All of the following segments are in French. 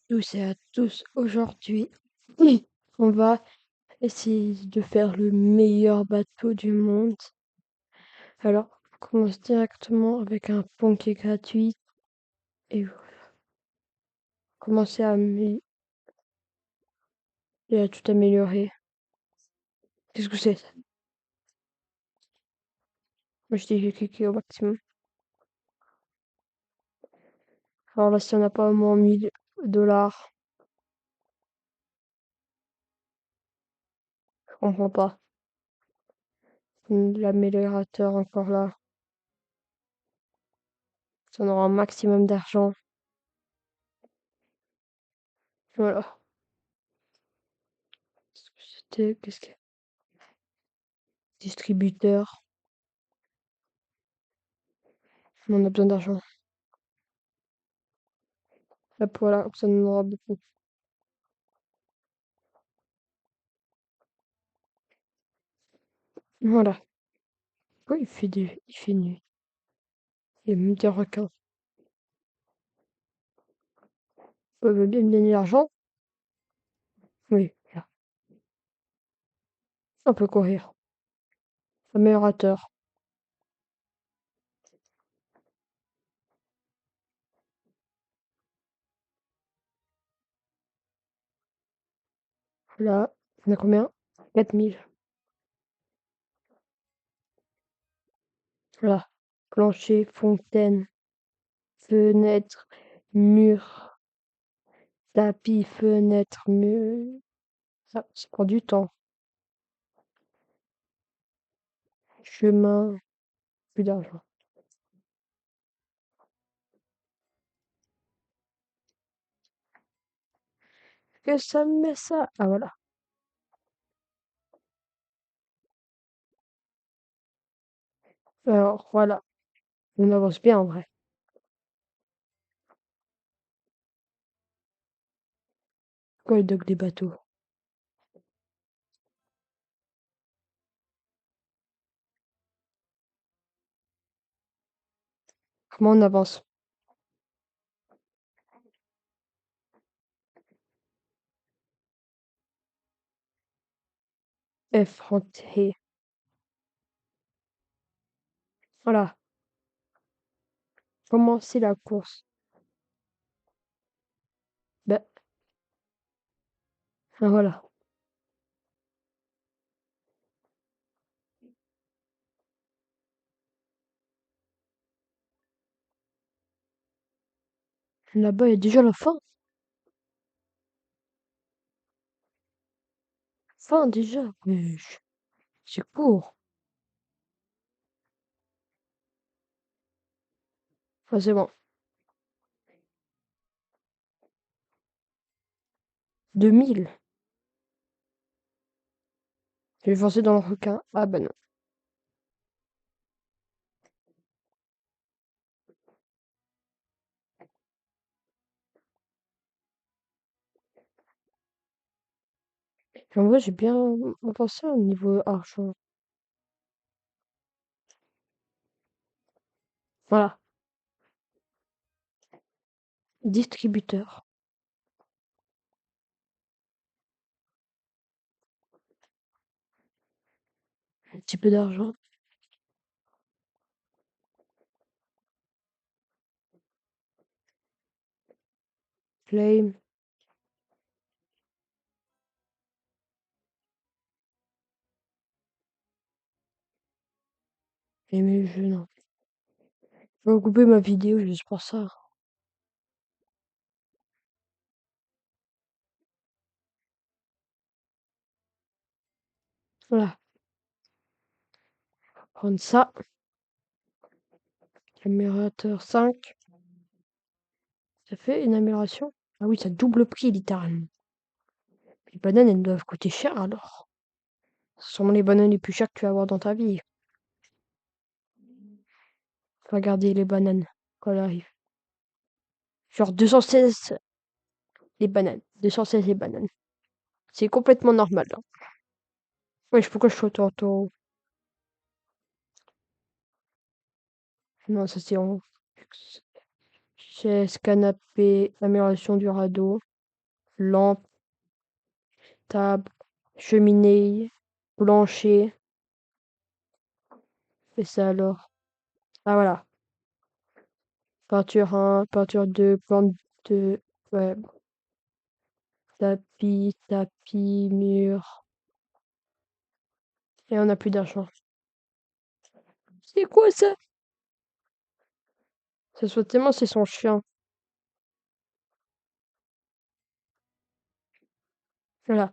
Tous et à tous, aujourd'hui, on va essayer de faire le meilleur bateau du monde. Alors, on commence directement avec un pont qui est gratuit et commencer à tout améliorer. Qu'est-ce que c'est ça? Moi, je dis j'ai cliqué au maximum. Alors là, si on n'a pas au moins 1000 $, je comprends pas. L'améliorateur encore là. Si on aura un maximum d'argent. Voilà. Qu'est-ce que distributeur. On a besoin d'argent. Là, voilà, ça nous en aura beaucoup. Voilà. Pourquoi il fait nuit? Il y a même des requins. Vous voulez bien me donner l'argent? Oui, là. On peut courir. Améliorateur. Là, on a combien? 4000. Voilà. Plancher, fontaine, fenêtre, mur, tapis, fenêtre, mur. Ça prend du temps. Chemin, plus d'argent. Que ça me met ça? Ah voilà. Alors voilà. On avance bien en vrai. Quoi le dock des bateaux? Comment on avance? Effronté. Voilà. Commencer la course. Ben, voilà. Là-bas, il y a déjà la fin. Fin déjà. Mais c'est court. Ah, c'est bon. 2000. Je vais foncer dans le requin. Ah bah non. En vrai, j'ai bien pensé au niveau argent. Voilà. Distributeur. Un petit peu d'argent. Flame. Et mes jeux, non. Je vais couper ma vidéo juste pour ça. Voilà. Prendre ça. Améliorateur 5. Ça fait une amélioration. Ah oui, ça double prix littéralement. Les bananes, elles doivent coûter cher alors. Ce sont les bananes les plus chères que tu vas avoir dans ta vie. Regardez les bananes quand elles arrivent. Genre 216 les bananes. 216 les bananes. C'est complètement normal, là. Wesh, pourquoi je suis auto? Non, ça c'est en chaise, canapé, amélioration du radeau. lampe, table, cheminée, plancher. Et ça alors. Ah voilà. Peinture 1, peinture 2, plante 2. Ouais. Tapis, mur. Et on n'a plus d'argent. C'est quoi ça? Ça soit tellement c'est son chien. Voilà.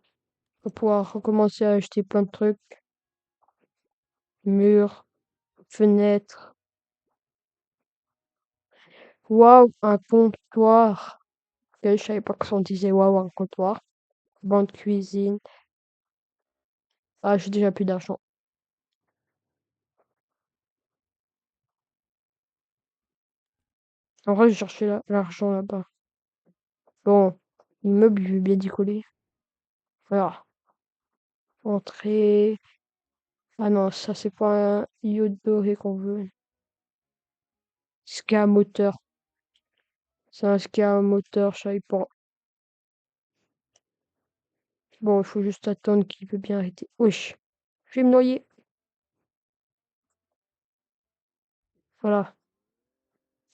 On va pouvoir recommencer à acheter plein de trucs. Murs, fenêtres. Waouh, un comptoir. Ok, je savais pas que ça on disait waouh, un comptoir. Banc de cuisine. Ah, j'ai déjà plus d'argent. En vrai, j'ai cherché l'argent là-bas. Bon, immeuble, je vais bien d'y coller. Voilà. Entrée. Ah non, ça c'est pas un iode doré qu'on veut. Ski à moteur. C'est un ski à moteur, je savais pas. Bon, il faut juste attendre qu'il veut bien arrêter. Wesh, je vais me noyer. Voilà,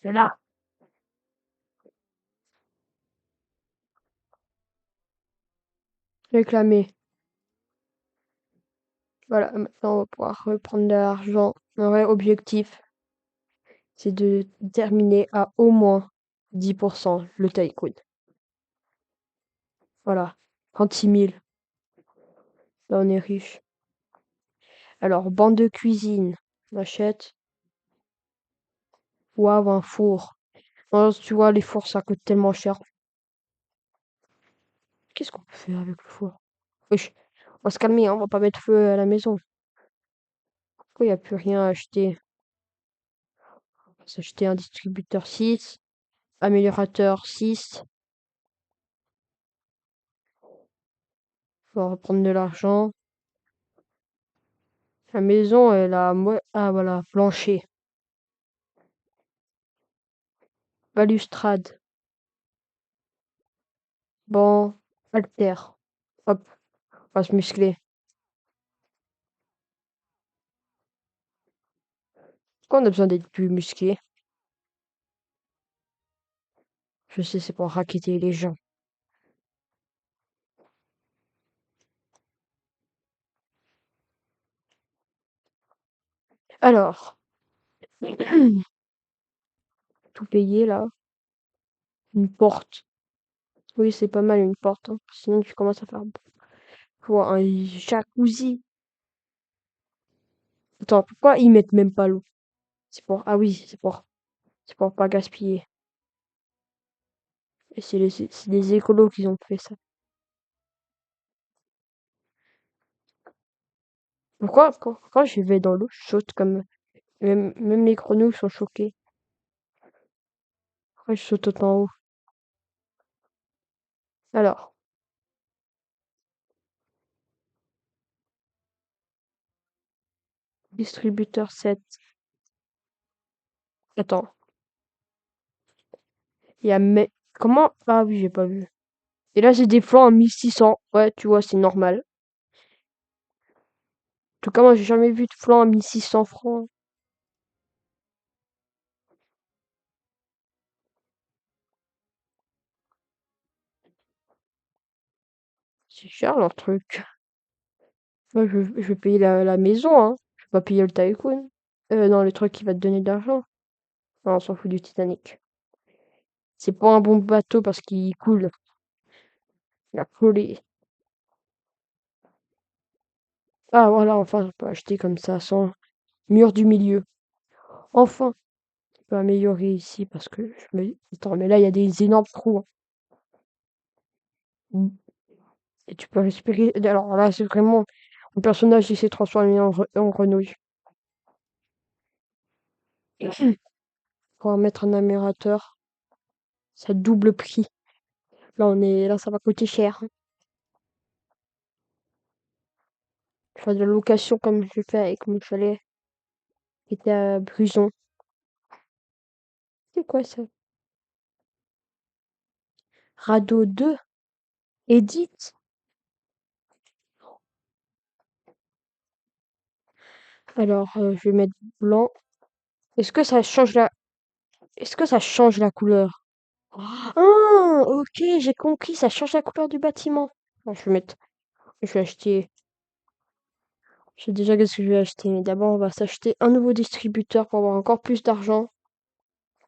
c'est là. Réclamer. Voilà, maintenant on va pouvoir reprendre de l'argent. Un vrai objectif, c'est de terminer à au moins 10% le tycoon. Voilà, 36 000. Là, on est riche. Alors, bande de cuisine, on achète. Waouh, un four. Oh, tu vois, les fours, ça coûte tellement cher. Qu'est-ce qu'on peut faire avec le four? Wesh, on va se calmer, hein, on va pas mettre feu à la maison. Pourquoi il n'y a plus rien à acheter? On va s'acheter un distributeur 6, améliorateur 6. On va reprendre de l'argent. La maison, elle a... Ah, voilà, plancher. Balustrade. Bon, haltère. Hop, on va se muscler. Pourquoi on a besoin d'être plus musclé? Je sais, c'est pour racketter les gens. Alors, tout payer là. Une porte. Oui, c'est pas mal une porte, hein. Sinon, tu commences à faire... Faut un jacuzzi. Attends, pourquoi ils mettent même pas l'eau? C'est pour... Ah oui, c'est pour pas gaspiller. Et c'est les écolos qui ont fait ça. Pourquoi, quand je vais dans l'eau, je saute comme... Même les grenouilles sont choquées. Pourquoi je saute autant haut? Alors, distributeur 7. Attends, il y a... Comment? Ah oui, j'ai pas vu. Et là, c'est des flancs en 1600. Ouais, tu vois, c'est normal. En tout cas, moi, j'ai jamais vu de flanc en 1600 francs. C'est cher, leur truc. Moi, je vais payer la maison, hein. Je vais pas payer le tycoon. Non, le truc qui va te donner de l'argent. Non, on s'en fout du Titanic. C'est pas un bon bateau parce qu'il coule. Il a coulé. Ah, voilà, enfin, on peut acheter comme ça, sans mur du milieu. Enfin, on peut améliorer ici parce que je me... Attends, mais là, il y a des énormes trous, hein. Et tu peux respirer. Alors là, c'est vraiment... Mon personnage, il s'est transformé en grenouille. Pour mettre un amérateur, ça double prix. Là, ça va coûter cher, hein. Faire de la location comme je fais avec mon chalet qui était à Bruson. C'est quoi ça? Radeau 2? Edith. Alors, je vais mettre blanc. Est-ce que ça change la est-ce que ça change la couleur? Ah! OK, j'ai compris, ça change la couleur du bâtiment. Ah, je vais acheter je sais déjà qu'est-ce que je vais acheter, mais d'abord on va s'acheter un nouveau distributeur pour avoir encore plus d'argent.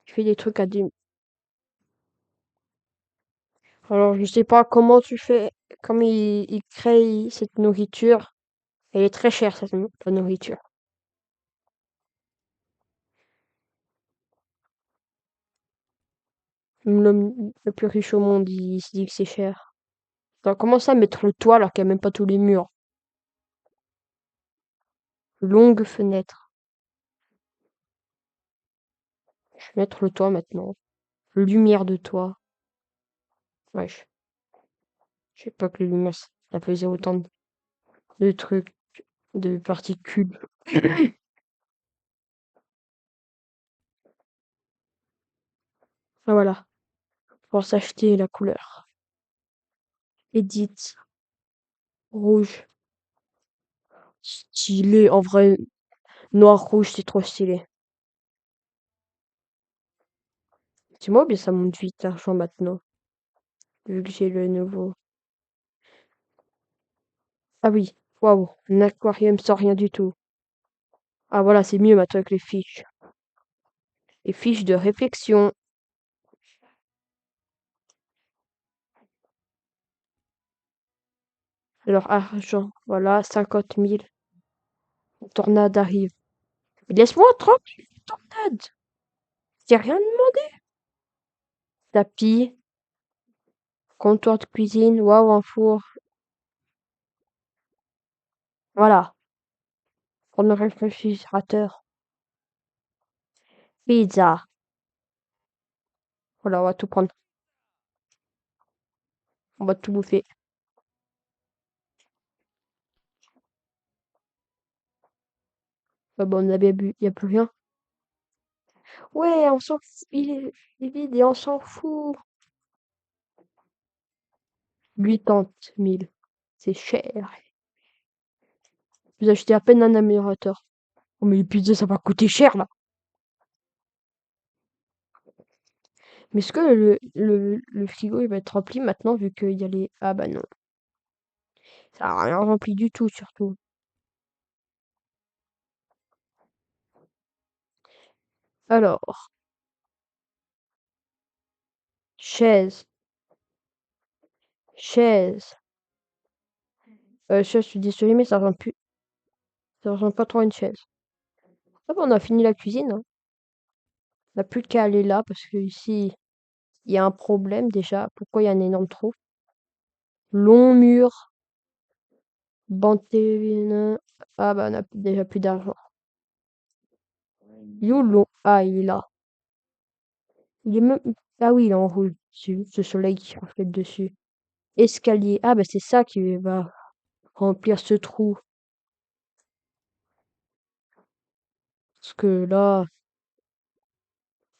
Je fais des trucs à des alors je sais pas comment tu fais, comment ils créent cette nourriture. Elle est très chère cette la nourriture. Même l'homme le plus riche au monde, il se dit que c'est cher. Alors comment ça mettre le toit alors qu'il y a même pas tous les murs? Longue fenêtre. Je vais mettre le toit maintenant. Lumière de toit. Wesh. Je sais pas que les lumières ça faisait autant de trucs, de particules. Ah voilà. Pour s'acheter la couleur. Edit. Rouge. Stylé. En vrai, noir-rouge, c'est trop stylé. C'est moi ou bien ça monte vite l'argent maintenant, vu que j'ai le nouveau. Ah oui. Waouh. Un aquarium sans rien du tout. Ah voilà, c'est mieux maintenant avec les fiches. Les fiches de réflexion. Alors, argent. Voilà, 50 000. Une tornade arrive. Mais laisse-moi tranquille, tornade. J'ai rien demandé. Tapis. Comptoir de cuisine. Waouh, un four. Voilà. Prendre le réfrigérateur. Pizza. Voilà, on va tout prendre. On va tout bouffer. Ah bon, on a bien bu. Y a plus rien. Ouais, on s'en fout. Il est vide et on s'en fout. 80 000. C'est cher. Vous achetez à peine un améliorateur. Oh, mais les pizzas, ça va coûter cher, là. Mais est-ce que le frigo, il va être rempli maintenant, vu qu'il y a les... Ah bah non. Ça a rien rempli du tout, surtout. Alors, chaise, chaise. Chaise, je suis désolée, mais ça ressemble plus... Ça ressemble pas trop à une chaise. Ah bah, on a fini la cuisine, hein. On n'a plus qu'à aller là, parce que ici, il y a un problème, déjà. Pourquoi il y a un énorme trou? Long mur, bande télé... Ah bah, on a déjà plus d'argent. Il est où long? Ah, il est là. Il est même... Ah oui, il est en rouge. C'est juste le soleil qui reflète dessus. Escalier. Ah bah c'est ça qui va remplir ce trou. Parce que là,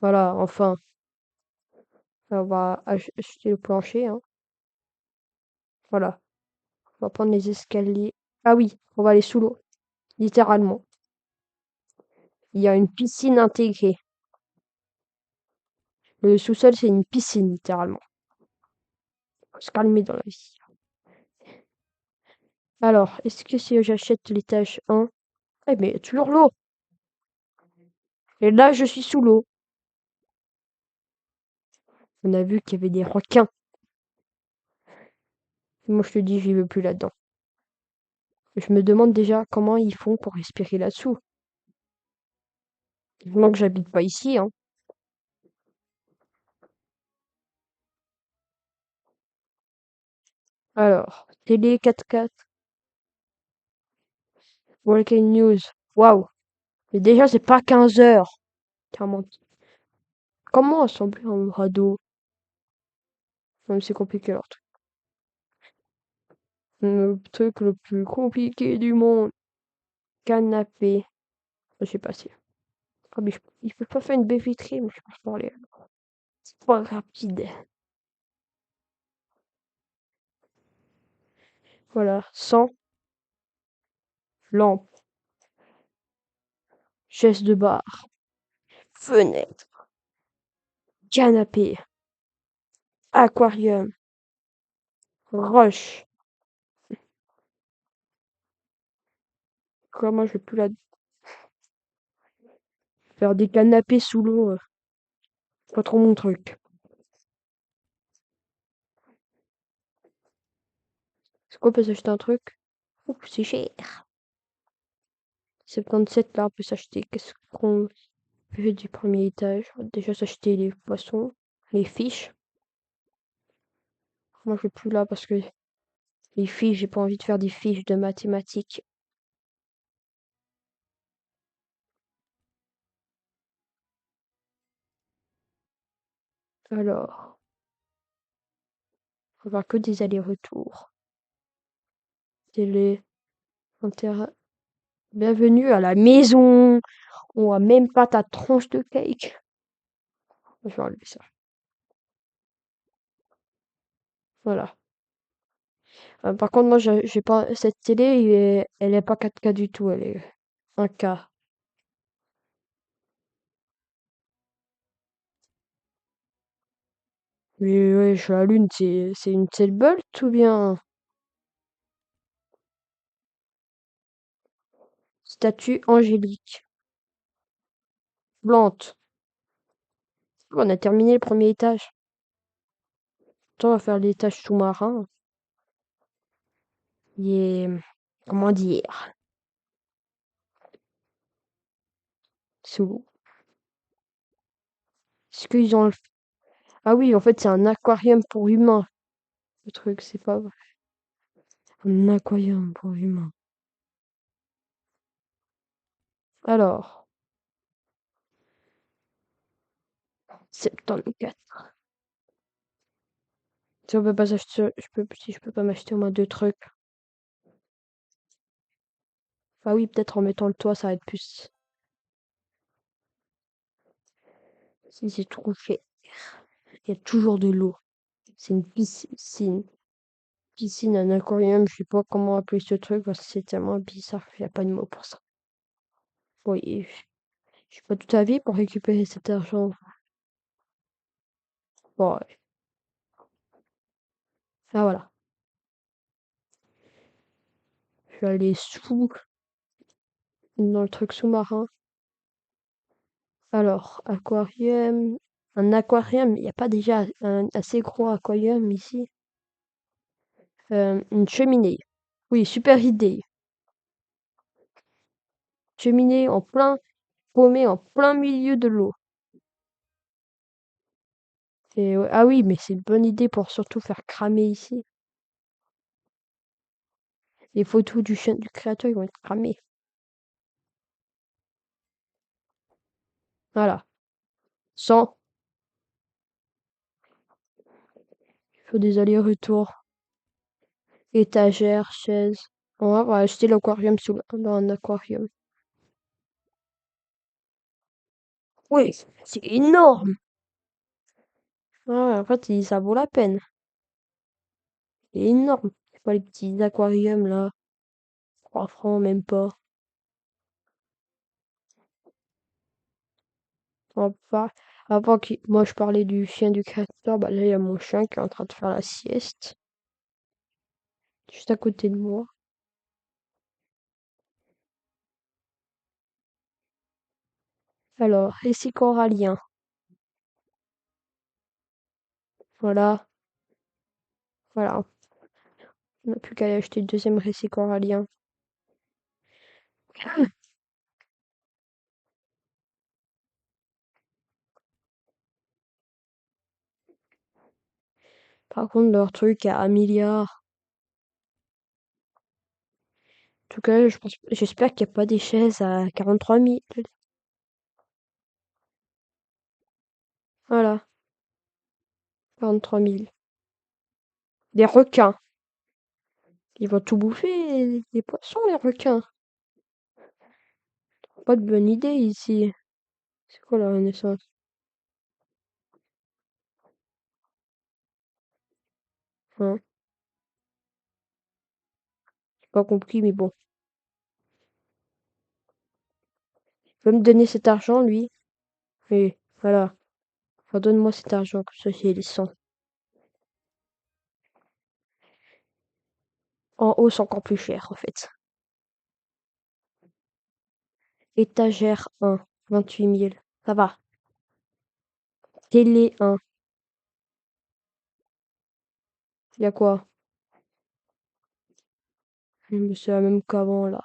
voilà, enfin, on va acheter le plancher, hein. Voilà. On va prendre les escaliers. Ah oui, on va aller sous l'eau. Littéralement. Il y a une piscine intégrée. Le sous-sol, c'est une piscine, littéralement. Faut se calmer dans la vie. Alors, est-ce que si j'achète l'étage 1? Eh mais toujours l'eau. Et là, je suis sous l'eau. On a vu qu'il y avait des requins. Moi, je te dis, j'y veux plus là-dedans. Je me demande déjà comment ils font pour respirer là-dessous. Moi que j'habite pas ici, hein. Alors, télé 4x4, Walking News. Waouh! Mais déjà, c'est pas 15 heures. Clairement. Comment assembler un radeau? Non, mais c'est compliqué leur truc. Le truc le plus compliqué du monde. Canapé. Je sais pas si. Ah, mais il peut pas faire une baie vitrée, mais je peux pas parler. C'est pas rapide. Voilà. Sans lampe, chaise de bar, fenêtre, canapé, aquarium, roche. Quoi, moi, je vais plus la faire des canapés sous l'eau. Pas trop mon truc. C'est quoi, on peut s'acheter un truc? Ouh, c'est cher. 77 là, on peut s'acheter. Qu'est-ce qu'on fait du premier étage? On va déjà s'acheter les poissons, les fiches. Moi, je vais plus là parce que les fiches, j'ai pas envie de faire des fiches de mathématiques. Alors, on va voir que des allers-retours. Télé, intérêt. Bienvenue à la maison. On voit même pas ta tranche de cake. Je vais enlever ça. Voilà. Par contre, moi, j'ai pas cette télé, elle est pas 4K du tout. Elle est 1K. Mais ouais, je suis à la lune. C'est une Bolt ou bien statue angélique, blanche. On a terminé le premier étage. Attends, on va faire l'étage sous-marin. Il est, comment dire, sous l'eau. Est-ce qu'ils ont ah oui, en fait, c'est un aquarium pour humains. Le truc, c'est pas vrai. Un aquarium pour humains. Alors, 74. Si on peut pas s'acheter, si je peux pas m'acheter au moins deux trucs. Ah oui, peut-être en mettant le toit, ça va être plus. Si c'est trop cher. Il y a toujours de l'eau. C'est une piscine. Piscine, un aquarium, je sais pas comment appeler ce truc parce que c'est tellement bizarre. Il n'y a pas de mot pour ça. Oui, je suis pas tout à vie pour récupérer cet argent. Bon, ouais. Ah voilà. Je suis allé dans le truc sous-marin. Alors, aquarium. Un aquarium, il n'y a pas déjà un assez gros aquarium ici. Une cheminée. Oui, super idée. Cheminée en plein, paumée en plein milieu de l'eau. Et ouais, ah oui, mais c'est une bonne idée pour surtout faire cramer ici. Les photos du chien du créateur, ils vont être cramées. Voilà. Sans, il faut des allers-retours. Étagère, chaise. On va acheter l'aquarium dans un aquarium. Oui, c'est énorme. Ah ouais, en fait, ça vaut la peine. C'est énorme. C'est pas les petits aquariums là. 3 francs, même pas. On va avant que moi je parlais du chien du créateur, bah là il y a mon chien qui est en train de faire la sieste. Juste à côté de moi. Alors, récit corallien. Voilà. Voilà. On n'a plus qu'à aller acheter le deuxième récit corallien. Par contre, leur truc à 1 milliard. En tout cas, j'espère qu'il n'y a pas des chaises à 43 000. Voilà, 43 000. Des requins. Ils vont tout bouffer, les poissons, les requins. Pas de bonne idée ici. C'est quoi la Renaissance? Hein. Pas compris, mais bon. Il veut me donner cet argent, lui. Et voilà. Enfin, donne-moi cet argent, comme ça j'ai les 100. En haut, c'est encore plus cher, en fait. Étagère 1, 28 000. Ça va. Télé 1. Y a quoi? C'est la même qu'avant, là.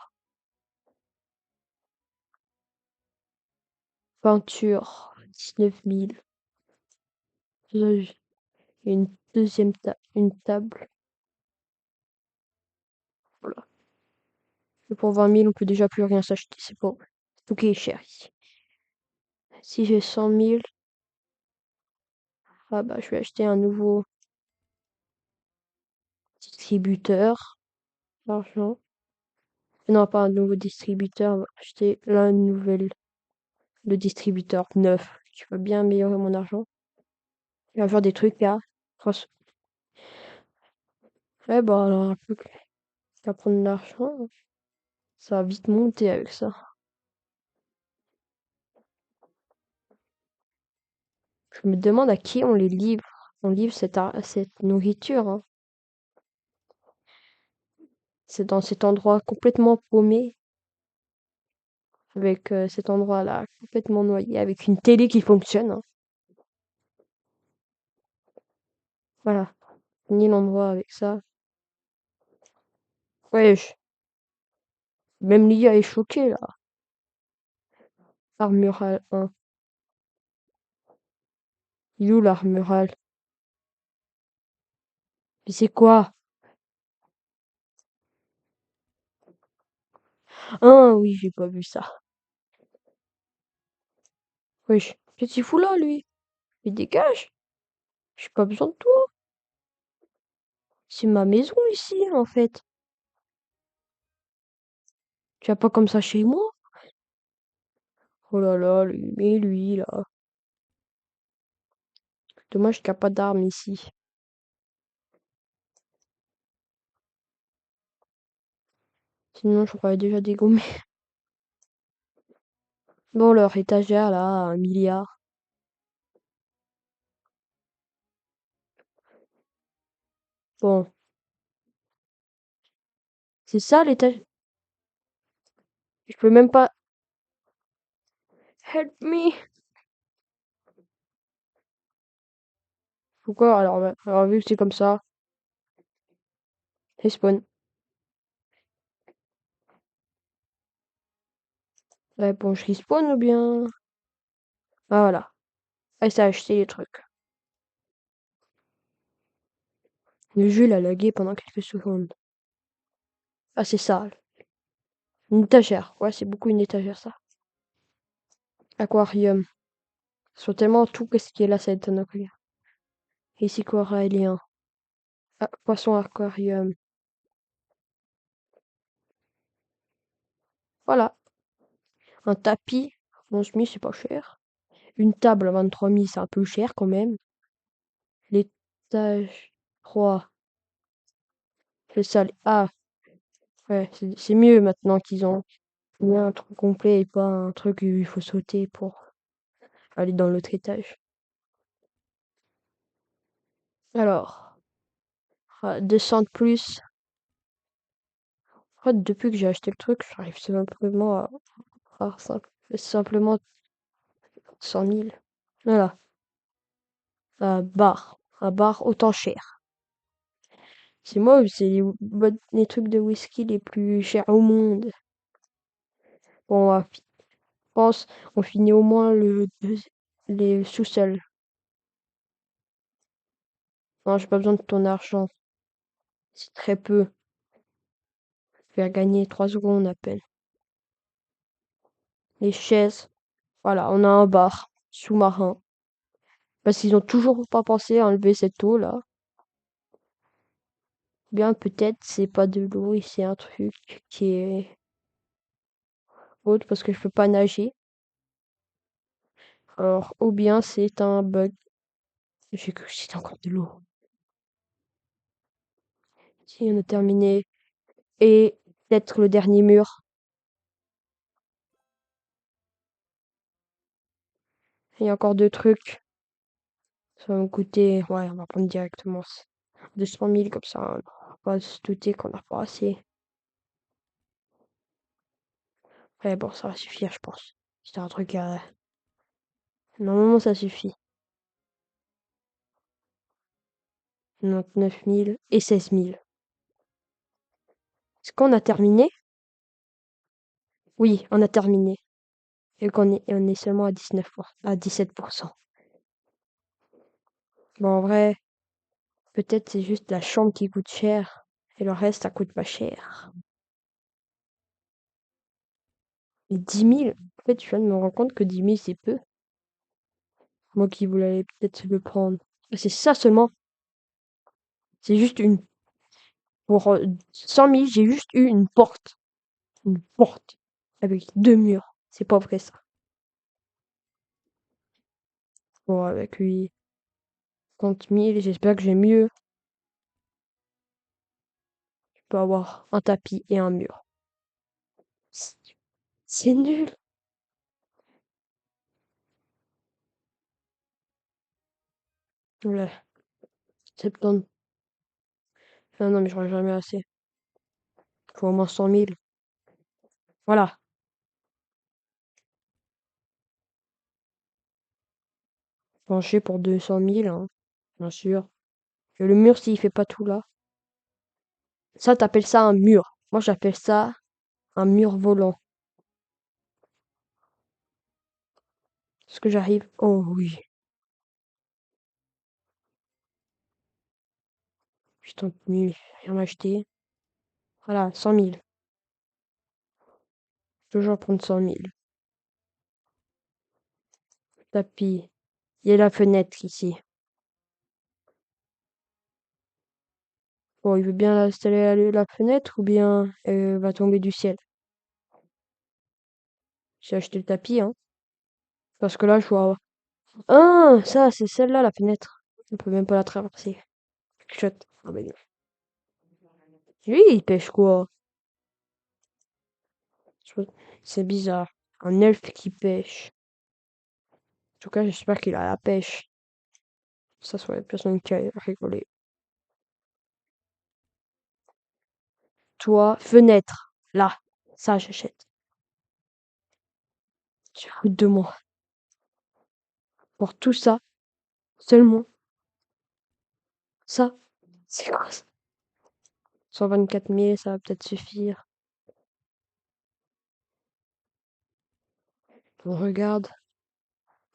Peinture, 19 000. Là, j'ai une deuxième une table. Voilà. Et pour 20 000, on peut déjà plus rien s'acheter. C'est bon. Tout qui est cher ici. Si j'ai 100 000, ah bah, je vais acheter un nouveau distributeur d'argent. Non, pas un nouveau distributeur, on va acheter la nouvelle, le distributeur neuf, qui va bien améliorer mon argent. Il va faire des trucs là. Ouais, bah, alors, un peu qu'à prendre de l'argent, ça va vite monter avec ça. Je me demande à qui on les livre. On livre cette nourriture, hein. C'est dans cet endroit complètement paumé, avec cet endroit-là complètement noyé, avec une télé qui fonctionne, hein. Voilà. Ni l'endroit avec ça. Ouais, même l'IA est choquée, là. Armural 1. Il est où l'armural? Mais c'est quoi? Ah oui, j'ai pas vu ça. Wesh. Qu'est-ce qu'il fout là, lui? Mais dégage! J'ai pas besoin de toi. C'est ma maison ici, en fait. Tu vas pas comme ça chez moi? Oh là là, mais lui, là. Dommage qu'il n'y a pas d'armes ici. Sinon, j'aurais déjà dégommé. Bon, leur étagère, là, 1 milliard. Bon, c'est ça, l'étagère. Je peux même pas... Help me! Pourquoi? Alors, alors vu que c'est comme ça, respawn. Ouais, bon, je respawn ou bien... Ah, voilà. Ah, ça a acheté les trucs. Le jeu, il a lagué pendant quelques secondes. Ah, c'est ça. Une étagère. Ouais, c'est beaucoup une étagère, ça. Aquarium. Sur tellement tout, qu'est-ce qui est là, ça va être un aquarium. Ici, corallien. Ah, poisson aquarium. Voilà. Un tapis. 11 000, c'est pas cher. Une table à 23 000, c'est un peu cher quand même. L'étage 3. Le salle. Ah, ouais, c'est mieux maintenant qu'ils ont mis un truc complet et pas un truc où il faut sauter pour aller dans l'autre étage. Alors, descendre plus. En fait, depuis que j'ai acheté le truc, j'arrive simplement simplement 100 000. Voilà. Un bar autant cher. C'est moi, c'est les trucs de whisky les plus chers au monde. Bon, je pense, on finit au moins les sous-sols. Non, j'ai pas besoin de ton argent. C'est très peu. Je vais gagner 3 secondes à peine. Les chaises. Voilà, on a un bar sous-marin. Parce qu'ils ont toujours pas pensé à enlever cette eau là. Bien peut-être c'est pas de l'eau et c'est un truc qui est autre parce que je peux pas nager. Alors, ou bien c'est un bug. J'ai cru que c'était encore de l'eau. Si on a terminé. et peut-être le dernier mur. Il y a encore deux trucs. Ça va me coûter, ouais, on va prendre directement 200 000 comme ça. On va pas se douter qu'on n'a pas assez. Ouais, bon, ça va suffire, je pense. C'est un truc à... Normalement, ça suffit. 99 000 et 16 000. Est-ce qu'on a terminé? Oui, on a terminé. Et on est seulement à 17%. Bon, en vrai, peut-être c'est juste la chambre qui coûte cher. Et le reste, ça coûte pas cher. Et 10 000, en fait, je viens de me rendre compte que 10 000, c'est peu. Moi qui voulais peut-être le prendre. C'est ça seulement. C'est juste une... Pour 100 000, j'ai juste eu une porte. Une porte. Avec deux murs. C'est pas vrai, ça. Bon, avec 50 000, j'espère que j'ai mieux. Je peux avoir un tapis et un mur. C'est c'est nul. Ouais, 70. Ah non, mais j'aurais jamais assez. Faut au moins 100 000. Voilà. Pencher pour 200 000, hein, bien sûr. Et le mur, s'il fait pas tout là. Ça, t'appelles ça un mur. Moi, j'appelle ça un mur volant. Est-ce que j'arrive? Oh oui. Putain, mais rien acheté. Voilà, 100 000. Toujours prendre 100 000. Tapis. Il y a la fenêtre ici. Bon, il veut bien installer la fenêtre ou bien elle va tomber du ciel. J'ai acheté le tapis, hein. Parce que là, je vois. Ah, ça, c'est celle-là, la fenêtre. On peut même pas la traverser. Chut. Ah, ben non. Lui, il pêche quoi? Je- C'est bizarre. Un elfe qui pêche. En tout cas, j'espère qu'il a la pêche. Ça soit la personne qui a rigolé. Toi, fenêtre. Là. Ça, j'achète. Tu fous de moi. Pour tout ça, seulement ça. C'est quoi ça? 124 000, ça va peut-être suffire. On regarde.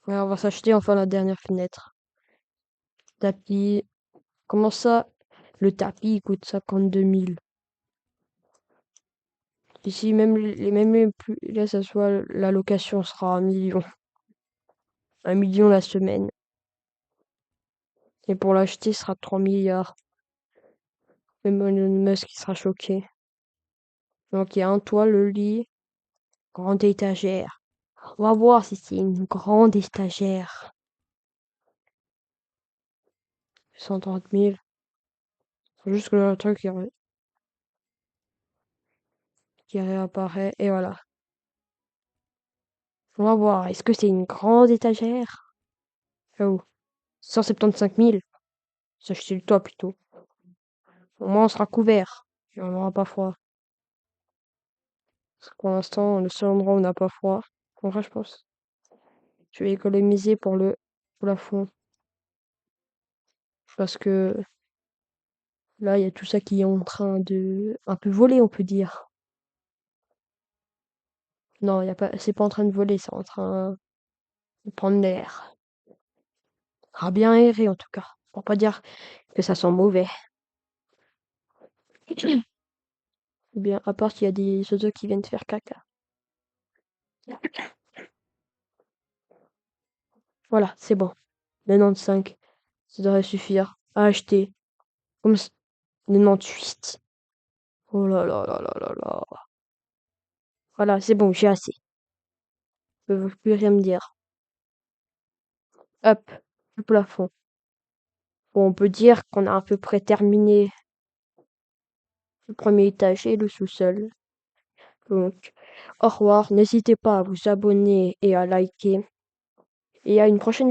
Ouais, on va s'acheter enfin la dernière fenêtre. Tapis. Comment ça? Le tapis, il coûte 52 000. Ici, même les plus, là, ça soit la location sera 1 million. 1 million la semaine. Et pour l'acheter, ce sera 3 milliards. Même Elon Musk, il sera choqué. Donc, il y a un toit, le lit, grande étagère. On va voir si c'est une grande étagère. 130 000. Faut juste que le truc qui réapparaît. Et voilà. On va voir. Est-ce que c'est une grande étagère? Oh. 175 000. S'acheter le toit plutôt. Au moins, on sera couvert. Et on n'aura pas froid. Parce que pour l'instant, le seul endroit où on n'a pas froid. En vrai, je pense. Je vais économiser pour le plafond. Parce que là, il y a tout ça qui est en train de un peu voler, on peut dire. Non, y a pas, c'est pas en train de voler, c'est en train de prendre l'air. Ça sera bien aéré en tout cas. Pour pas dire que ça sent mauvais. Ou bien, à part s'il y a des oiseaux qui viennent faire caca. Voilà, c'est bon. 95. Ça devrait suffire à acheter. Comme 98. Oh là là là là là là. Voilà, c'est bon, j'ai assez. Je peux plus rien me dire. Hop, le plafond. Bon, on peut dire qu'on a à peu près terminé le premier étage et le sous-sol. Donc, au revoir, n'hésitez pas à vous abonner et à liker. Et à une prochaine vidéo.